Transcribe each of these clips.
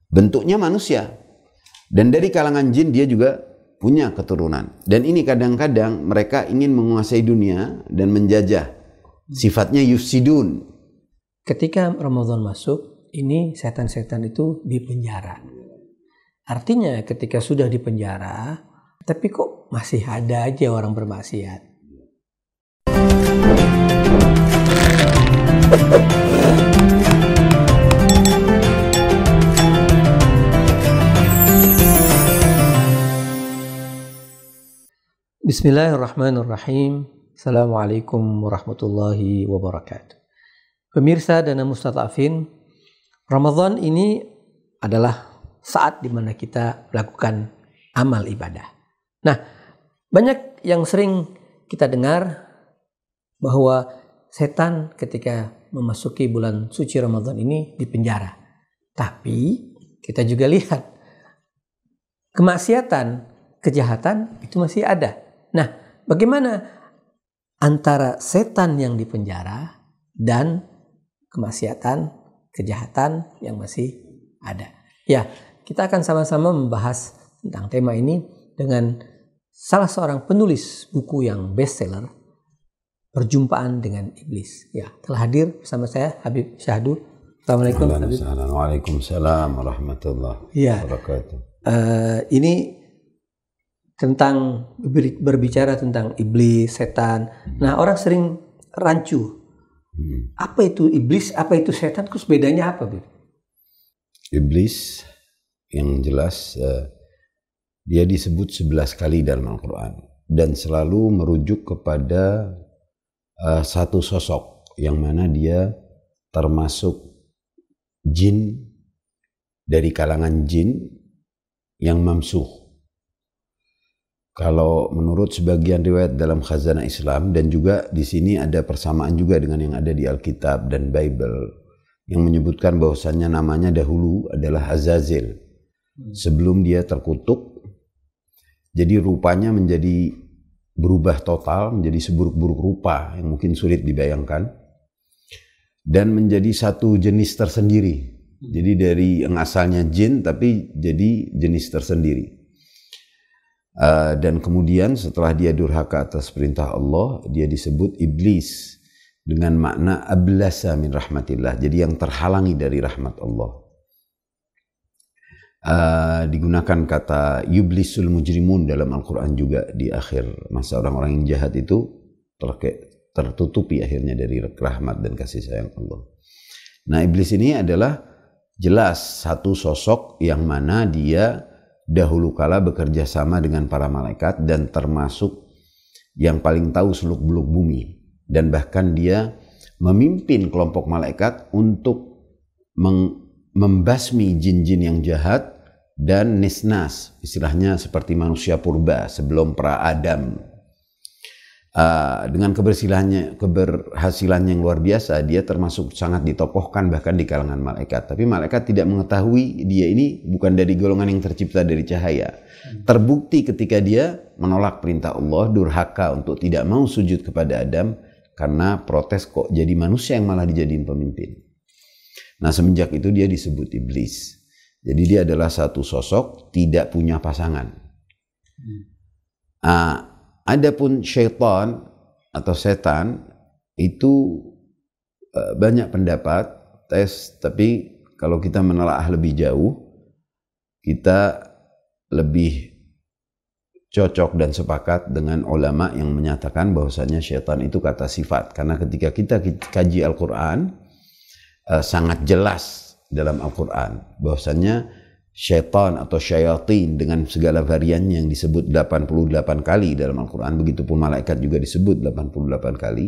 bentuknya manusia. Dan dari kalangan jin dia juga punya keturunan. Dan ini kadang-kadang mereka ingin menguasai dunia dan menjajah. Sifatnya yufsidun. Ketika Ramadan masuk, ini setan-setan itu dipenjara. Artinya ketika sudah dipenjara, tapi kok masih ada aja orang bermaksiat. Bismillahirrahmanirrahim. Assalamualaikum warahmatullahi wabarakatuh. Pemirsa Dana Mustadhafin, Ramadan ini adalah saat di mana kita melakukan amal ibadah. Nah, banyak yang sering kita dengar bahwa setan ketika memasuki bulan suci Ramadan ini dipenjara. Tapi kita juga lihat kemaksiatan, kejahatan itu masih ada. Nah, bagaimana antara setan yang dipenjara dan kemaksiatan, kejahatan yang masih ada? Ya, kita akan sama-sama membahas tentang tema ini dengan salah seorang penulis buku yang bestseller, Perjumpaan dengan Iblis. Ya, telah hadir bersama saya Habib Syahdu. Assalamualaikum. Waalaikumsalam warahmatullahi wabarakatuh. Ini tentang berbicara tentang iblis, setan. Nah, orang sering rancu. Apa itu iblis, apa itu setan, terus bedanya apa, Bib? Iblis yang jelas dia disebut 11 kali dalam Al-Quran dan selalu merujuk kepada satu sosok yang mana dia termasuk jin dari kalangan jin yang mamsuh. Kalau menurut sebagian riwayat dalam Khazanah Islam, dan juga di sini ada persamaan juga dengan yang ada di Alkitab dan Bible yang menyebutkan bahwasannya namanya dahulu adalah Azazel sebelum dia terkutuk. Jadi rupanya menjadi berubah total menjadi seburuk-buruk rupa yang mungkin sulit dibayangkan dan menjadi satu jenis tersendiri. Jadi dari yang asalnya jin tapi jadi jenis tersendiri. Dan kemudian setelah dia durhaka atas perintah Allah, dia disebut iblis dengan makna ablasa min rahmatillah, jadi yang terhalangi dari rahmat Allah. Digunakan kata yublisul mujrimun dalam Al-Quran juga di akhir masa orang-orang yang jahat itu tertutupi akhirnya dari rahmat dan kasih sayang Allah. Nah, iblis ini adalah jelas satu sosok yang mana dia dahulu kala bekerja sama dengan para malaikat dan termasuk yang paling tahu seluk-beluk bumi, dan bahkan dia memimpin kelompok malaikat untuk membasmi jin-jin yang jahat dan nisnas, istilahnya seperti manusia purba sebelum pra Adam. Dengan keberhasilannya yang luar biasa, dia termasuk sangat ditokohkan bahkan di kalangan malaikat. Tapi malaikat tidak mengetahui dia ini bukan dari golongan yang tercipta dari cahaya. Terbukti ketika dia menolak perintah Allah, durhaka untuk tidak mau sujud kepada Adam karena protes kok jadi manusia yang malah dijadiin pemimpin. Nah, semenjak itu dia disebut iblis. Jadi dia adalah satu sosok tidak punya pasangan. Adapun syaitan atau setan itu banyak pendapat, tapi kalau kita menelaah lebih jauh, kita lebih cocok dan sepakat dengan ulama yang menyatakan bahwasanya syaitan itu kata sifat. Karena ketika kita kaji Al-Quran, sangat jelas dalam Al-Quran bahwasanya syaitan atau syayatin dengan segala variannya yang disebut 88 kali dalam Al-Quran, begitupun malaikat juga disebut 88 kali.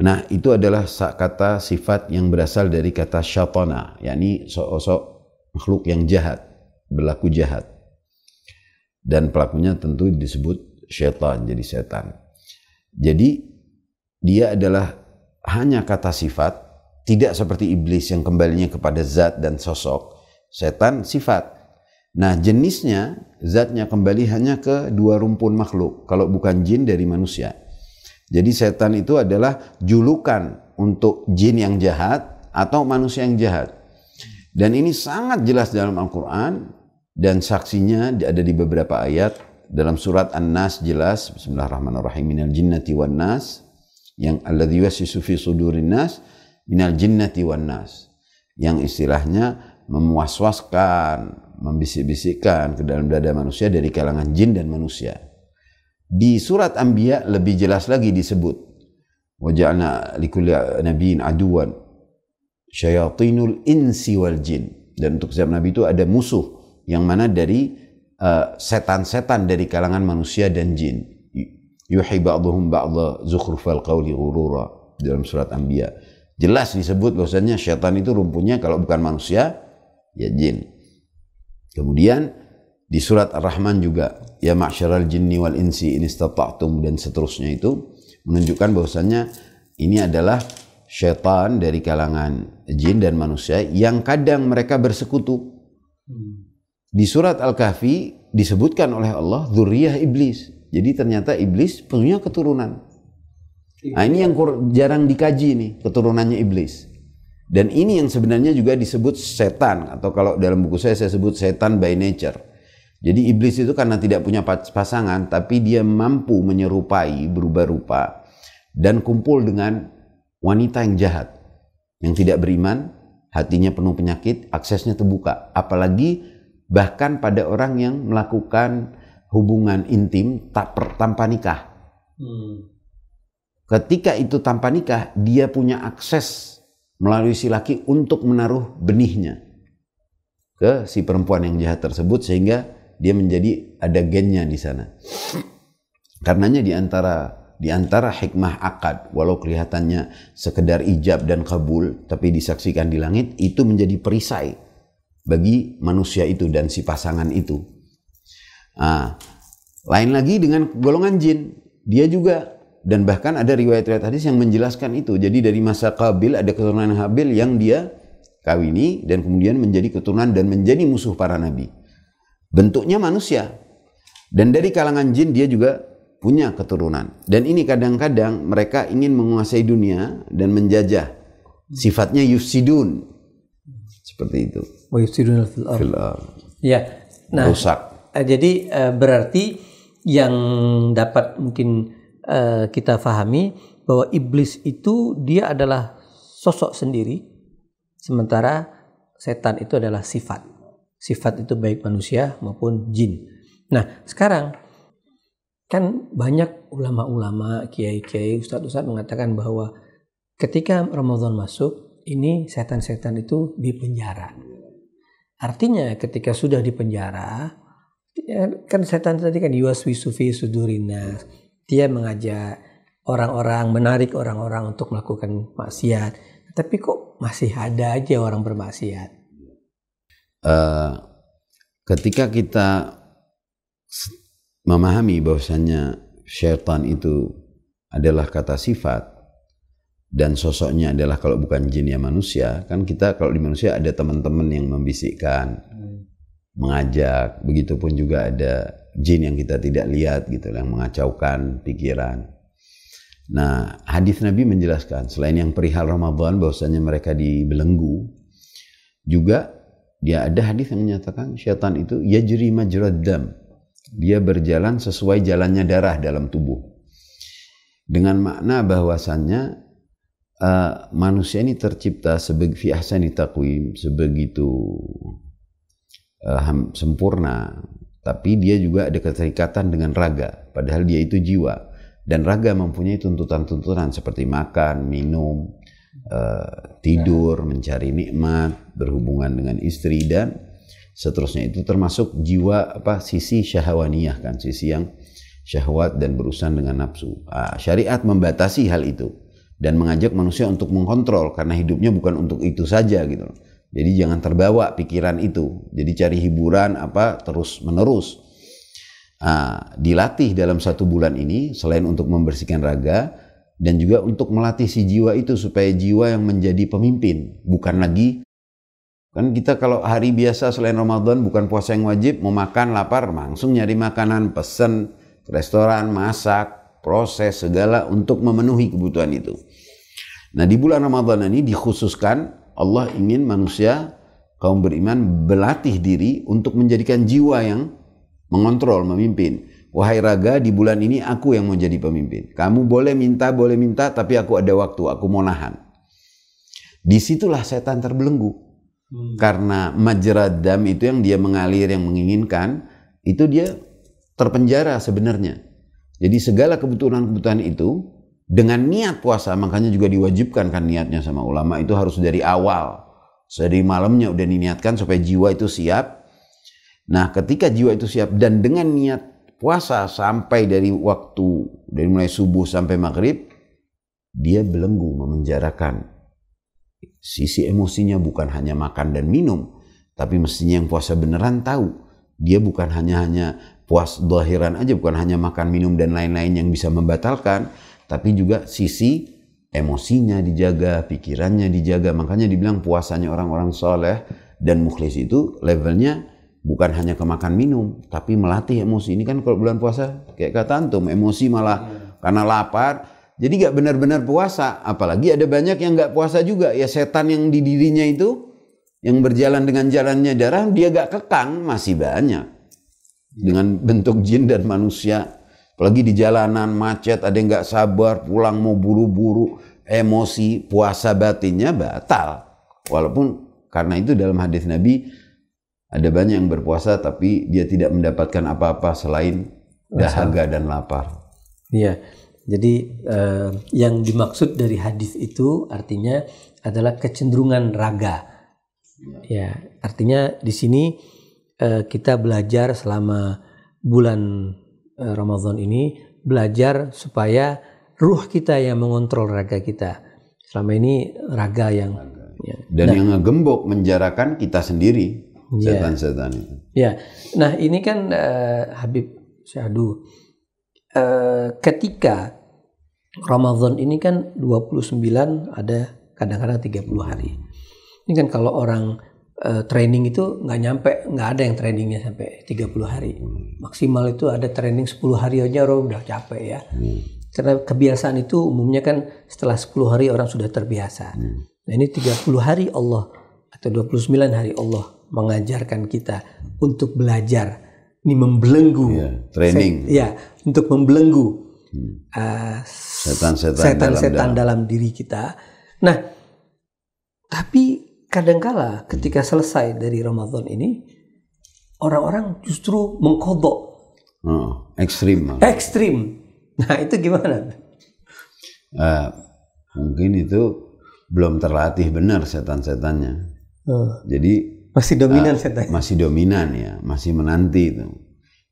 Nah, itu adalah kata sifat yang berasal dari kata syaitana, yakni sosok makhluk yang jahat, berlaku jahat. Dan pelakunya tentu disebut syaitan, jadi setan. Jadi dia adalah hanya kata sifat, tidak seperti iblis yang kembalinya kepada zat dan sosok. Setan sifat. Nah, jenisnya, zatnya kembali hanya ke dua rumpun makhluk. Kalau bukan jin dari manusia. Jadi setan itu adalah julukan untuk jin yang jahat atau manusia yang jahat. Dan ini sangat jelas dalam Al-Quran dan saksinya ada di beberapa ayat. Dalam surat An-Nas jelas, Bismillahirrahmanirrahim, minal jinnati wan nas, yang alladzi yuwaswisu fi sudurin nas minal jinnati wan nas, yang istilahnya memuaswaskan, membisik-bisikkan ke dalam dada manusia dari kalangan jin dan manusia. Di surat Anbiya lebih jelas lagi disebut, wa ja'alna likulli nabiyyin aduwan syayatinul insi wal jin, dan untuk setiap nabi itu ada musuh yang mana dari setan-setan dari kalangan manusia dan jin. Yuhi ba'dhum ba'dha zukhrufal qawli ghurura, dalam surat Anbiya jelas disebut bahwasanya syaitan itu rumpunya kalau bukan manusia ya jin. Kemudian di surat Ar-Rahman juga, ya ma'syaral jinni wal insi in istata'tum, dan seterusnya, itu menunjukkan bahwasanya ini adalah syaitan dari kalangan jin dan manusia yang kadang mereka bersekutu. Di surat Al-Kahfi disebutkan oleh Allah dzurriyyah iblis. Jadi ternyata iblis punya keturunan. Nah, ini yang jarang dikaji nih, keturunannya iblis. Dan ini yang sebenarnya juga disebut setan, atau kalau dalam buku saya sebut setan by nature. Jadi iblis itu karena tidak punya pasangan, tapi dia mampu menyerupai, berubah rupa, dan kumpul dengan wanita yang jahat, yang tidak beriman, hatinya penuh penyakit, aksesnya terbuka. Apalagi bahkan pada orang yang melakukan hubungan intim tanpa nikah. Ketika itu tanpa nikah, dia punya akses melalui si laki untuk menaruh benihnya ke si perempuan yang jahat tersebut, sehingga dia menjadi ada gennya di sana. Karenanya di antara hikmah akad, walau kelihatannya sekedar ijab dan kabul, tapi disaksikan di langit, itu menjadi perisai bagi manusia itu dan si pasangan itu. Nah, lain lagi dengan golongan jin, dia juga, dan bahkan ada riwayat-riwayat hadis yang menjelaskan itu. Jadi dari masa Qabil ada keturunan Habil yang dia kawini dan kemudian menjadi keturunan dan menjadi musuh para nabi. Bentuknya manusia, dan dari kalangan jin dia juga punya keturunan. Dan ini kadang-kadang mereka ingin menguasai dunia dan menjajah. Sifatnya yufsidun, seperti itu. Wa yufsidun fil ardh. Ya. Nah, rusak. Jadi berarti yang dapat mungkin kita fahami bahwa iblis itu dia adalah sosok sendiri, sementara setan itu adalah sifat. Sifat itu baik manusia maupun jin. Nah, sekarang kan banyak ulama-ulama, kiai-kiai, ustadz-ustadz mengatakan bahwa ketika Ramadan masuk, ini setan-setan itu dipenjara. Artinya ketika sudah dipenjara, kan setan tadi kan yuwaswisu fi sudurinas, dia mengajak orang-orang, menarik orang-orang untuk melakukan maksiat. Tapi kok masih ada aja orang bermaksiat? Ketika kita memahami bahwasanya syaitan itu adalah kata sifat dan sosoknya adalah kalau bukan jin ya manusia, kan kita kalau di manusia ada teman-teman yang membisikkan, mengajak, begitupun juga ada jin yang kita tidak lihat gitu, yang mengacaukan pikiran. Nah, hadis Nabi menjelaskan selain yang perihal Ramadan bahwasanya mereka dibelenggu, juga dia ada hadis yang menyatakan syaitan itu yajri majrad dam, dia berjalan sesuai jalannya darah dalam tubuh, dengan makna bahwasannya manusia ini tercipta fi ahsani taqwim, sebegitu sempurna, tapi dia juga ada keterikatan dengan raga, padahal dia itu jiwa, dan raga mempunyai tuntutan-tuntutan seperti makan, minum, tidur, mencari nikmat, berhubungan dengan istri dan seterusnya. Itu termasuk jiwa sisi syahwaniyah, kan, sisi yang syahwat dan berurusan dengan nafsu. Syariat membatasi hal itu dan mengajak manusia untuk mengkontrol, karena hidupnya bukan untuk itu saja gitu. Jadi jangan terbawa pikiran itu. Jadi cari hiburan terus menerus. Dilatih dalam 1 bulan ini selain untuk membersihkan raga, dan juga untuk melatih si jiwa itu supaya jiwa yang menjadi pemimpin, bukan lagi, kan kita kalau hari biasa selain Ramadan bukan puasa yang wajib, mau makan lapar langsung nyari makanan, pesen ke restoran, masak, proses segala untuk memenuhi kebutuhan itu. Nah, di bulan Ramadan ini dikhususkan Allah ingin manusia kaum beriman berlatih diri untuk menjadikan jiwa yang mengontrol, memimpin. Wahai raga, di bulan ini aku yang mau jadi pemimpin. Kamu boleh minta, tapi aku ada waktu, aku mau nahan. Disitulah setan terbelenggu. Karena majrad dam itu yang dia mengalir, yang menginginkan, itu dia terpenjara sebenarnya. Jadi segala kebutuhan-kebutuhan itu dengan niat puasa, makanya juga diwajibkan kan niatnya sama ulama itu harus dari awal. Dari malamnya udah diniatkan supaya jiwa itu siap. Nah, ketika jiwa itu siap dan dengan niat puasa sampai dari mulai subuh sampai maghrib, dia belenggu, memenjarakan sisi emosinya. Bukan hanya makan dan minum, tapi mestinya yang puasa beneran tahu dia bukan hanya puas zahiran aja, bukan hanya makan minum dan lain-lain yang bisa membatalkan, tapi juga sisi emosinya dijaga, pikirannya dijaga. Makanya dibilang puasanya orang-orang soleh dan mukhlis itu levelnya bukan hanya ke makan minum, tapi melatih emosi. Ini kan kalau bulan puasa kayak kata antum, emosi malah karena lapar, jadi gak benar-benar puasa. Apalagi ada banyak yang gak puasa juga. Ya setan yang di dirinya itu, yang berjalan dengan jalannya darah, dia gak kekang, masih banyak. Dengan bentuk jin dan manusia. Apalagi di jalanan, macet, ada yang gak sabar, pulang mau buru-buru, emosi, puasa batinnya batal. Walaupun karena itu dalam hadis Nabi, ada banyak yang berpuasa tapi dia tidak mendapatkan apa-apa selain dahaga dan lapar. Iya, jadi yang dimaksud dari hadis itu artinya adalah kecenderungan raga. Ya, artinya di sini kita belajar selama bulan Ramadan ini, belajar supaya ruh kita yang mengontrol raga kita. Selama ini raga yang dan yang ngegembok menjarakan kita sendiri. Setan-setan itu. Ya, nah ini kan Habib Syahdu, ketika Ramadan ini kan 29, ada kadang-kadang 30 hari. Ini kan kalau orang training itu nggak ada yang trainingnya sampai 30 hari. Maksimal itu ada training 10 hari aja orang udah capek ya. Karena kebiasaan itu umumnya kan setelah 10 hari orang sudah terbiasa. Nah ini 30 hari Allah atau 29 hari Allah mengajarkan kita untuk belajar, ini membelenggu, training, untuk membelenggu setan-setan dalam diri kita. Nah, tapi kadangkala ketika selesai dari Ramadan ini, orang-orang justru mengkodok, ekstrim. Nah itu gimana? Mungkin itu belum terlatih benar setan-setannya. Jadi masih dominan setan. Masih dominan ya, masih menanti itu.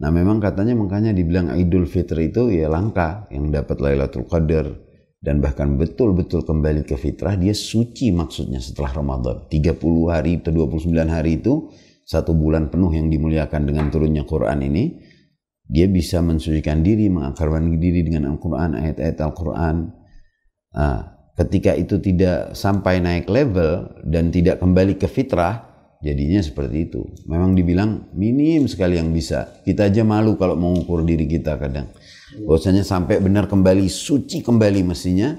Nah memang makanya dibilang Idul Fitri itu ya langka yang dapat Lailatul Qadar dan bahkan betul-betul kembali ke fitrah, dia suci maksudnya setelah Ramadan. 30 hari atau 29 hari itu 1 bulan penuh yang dimuliakan dengan turunnya Quran ini, dia bisa mensucikan diri, mengakarkan diri dengan Al-Quran, ayat-ayat Al-Quran. Ketika itu tidak sampai naik level dan tidak kembali ke fitrah, jadinya seperti itu. Memang dibilang minim sekali yang bisa. Kita aja malu kalau mengukur diri kita kadang. Bahwasanya sampai benar kembali, suci kembali mestinya,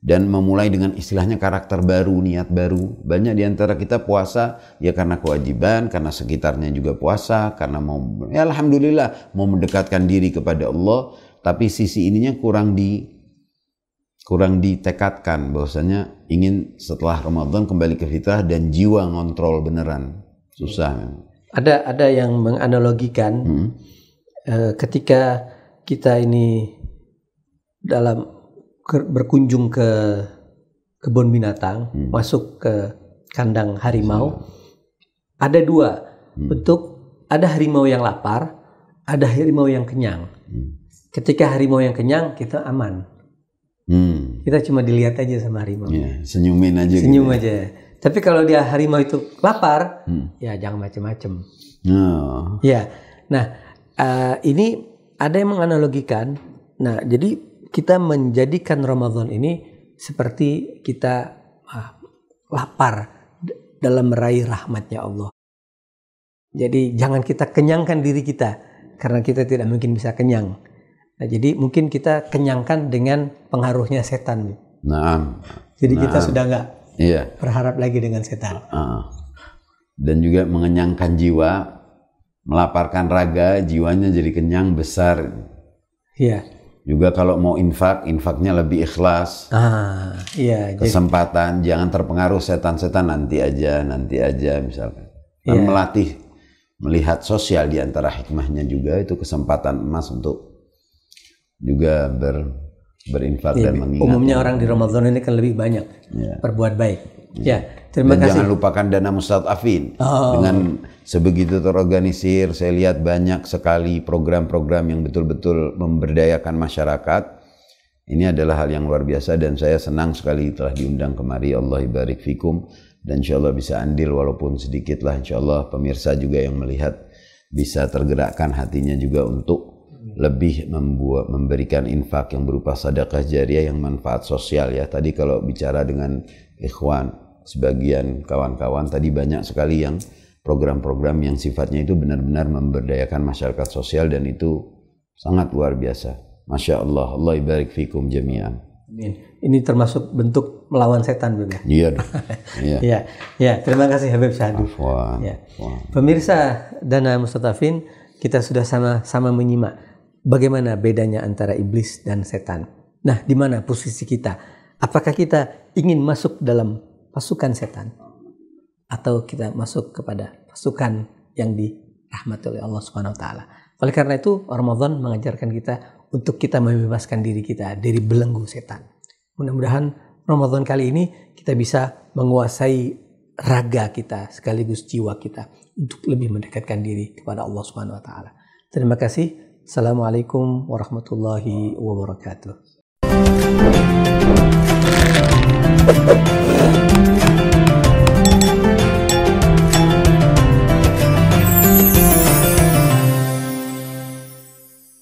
dan memulai dengan istilahnya karakter baru, niat baru. Banyak diantara kita puasa ya karena kewajiban, karena sekitarnya juga puasa, karena mau, ya alhamdulillah mau mendekatkan diri kepada Allah, tapi sisi ininya kurang ditekatkan bahwasanya ingin setelah Ramadan kembali ke fitrah dan jiwa ngontrol beneran. Susah memang. Ada yang menganalogikan ketika kita ini dalam berkunjung ke kebun binatang, masuk ke kandang harimau, ada 2 bentuk. Ada harimau yang lapar, ada harimau yang kenyang. Ketika harimau yang kenyang, kita aman. Kita cuma dilihat aja sama harimau. Senyumin aja. Senyum gitu aja. Tapi kalau dia harimau itu lapar, ya jangan macem-macem. Ya, nah ini ada yang menganalogikan. Nah, jadi kita menjadikan Ramadan ini seperti kita lapar dalam meraih rahmatnya Allah. Jadi jangan kita kenyangkan diri kita, karena kita tidak mungkin bisa kenyang. Nah, jadi mungkin kita kenyangkan dengan pengaruhnya setan. Jadi kita sudah nggak berharap lagi dengan setan. dan juga mengenyangkan jiwa, melaparkan raga, jiwanya jadi kenyang besar. Iya. Juga kalau mau infaknya lebih ikhlas. Iya. Kesempatan, jangan terpengaruh setan-setan nanti aja misalkan. Dan melatih melihat sosial di antara hikmahnya juga itu kesempatan emas untuk juga berinfak dan mengingat. Umumnya orang di Ramadan ini kan lebih banyak berbuat baik. Terima kasih. Jangan lupakan dana mustadafin. Dengan sebegitu terorganisir, saya lihat banyak sekali program-program yang betul-betul memberdayakan masyarakat. Ini adalah hal yang luar biasa dan saya senang sekali telah diundang kemari. Allah ibarik fikum, dan insyaallah bisa andil walaupun sedikit lah. Insyaallah pemirsa juga yang melihat bisa tergerakkan hatinya juga untuk lebih memberikan infak yang berupa sedekah jariyah yang manfaat sosial ya. Tadi kalau bicara dengan ikhwan, sebagian kawan-kawan tadi banyak sekali yang program-program yang sifatnya itu benar-benar memberdayakan masyarakat sosial dan itu sangat luar biasa. Masya Allah, Allah ibarik fikum jami'an. Amin. Ini termasuk bentuk melawan setan, Beb. Iya. Ya, terima kasih Habib Syahdu. Pemirsa Dana Mustadafin, kita sudah sama-sama menyimak bagaimana bedanya antara iblis dan setan. Nah, di mana posisi kita? Apakah kita ingin masuk dalam pasukan setan atau kita masuk kepada pasukan yang dirahmati oleh Allah Subhanahu wa taala? Oleh karena itu, Ramadan mengajarkan kita untuk kita membebaskan diri kita dari belenggu setan. Mudah-mudahan Ramadan kali ini kita bisa menguasai raga kita sekaligus jiwa kita untuk lebih mendekatkan diri kepada Allah Subhanahu wa taala. Terima kasih. Assalamualaikum warahmatullahi wabarakatuh.